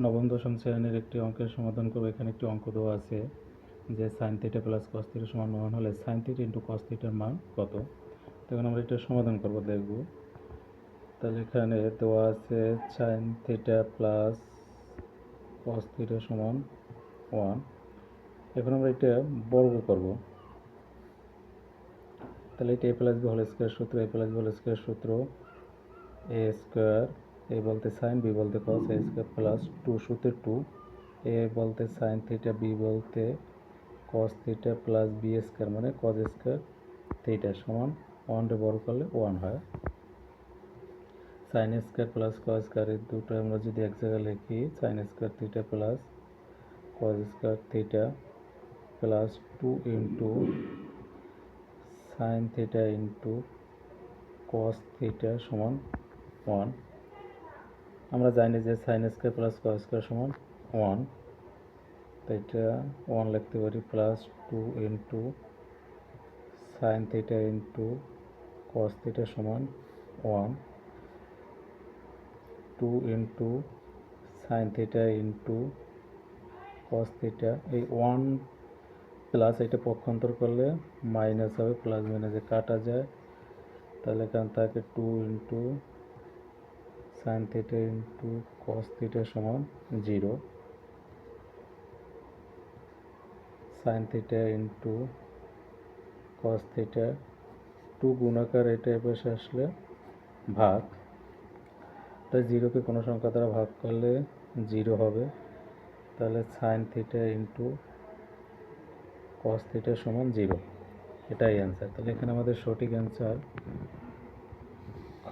নবম দশম শ্রেণীর একটি অঙ্কের সমাধান করব। এখানে একটি অঙ্ক দেওয়া আছে যে sine theta plus cos theta সমান 1 হলে সাইন থিটা ইন্টু কস থিটার মান কত। তখন আমরা এটা সমাধান করব, দেখব। তাহলে এখানে দেওয়া আছে sine theta plus cos theta সমান 1। এখন আমরা এটা বর্গ করব। তাহলে এটা a plus B whole square সূত্র, a plus B whole square সূত্র এ স্কোয়ার, এ বলতে সাইন, বি বলতে কস, এ স্কোয়ার প্লাস 2 সূত্রে 2, এ বলতে সাইন থিটা, বি বলতে cos theta plus B square মানে কস স্কোয়ার থিটা সমান 1 বর্গ করলে 1 হয়। Sine square plus cos square এই দুটো আমরা যদি এক জায়গায় লিখি, sine square theta plus cos square theta plus 2 into sine theta into cos theta সমান 1। আমরা জানি যে sine square plus cos square সমান 1, তো এটা 1 লিখতে পারি, plus 2 into sine theta into cos theta সমান 1, 2 into sine theta into cos theta, এই 1 প্লাস এটা পক্ষান্তর করলে মাইনাস হবে, প্লাস মাইনাসে কাটা যায়, তাহলে এখান থাকে 2 into sine theta into cos theta সমান 0, sine theta into cos theta 2 গুণাকার এটা এপাশে আসলে ভাগ, তাই 0কে কোনো সংখ্যা দ্বারা ভাগ করলে 0 হবে, তাহলে sine theta into cos theta সমান 0, এটাই অ্যান্সার। তাহলে এখানে আমাদের সঠিক অ্যান্সার খ।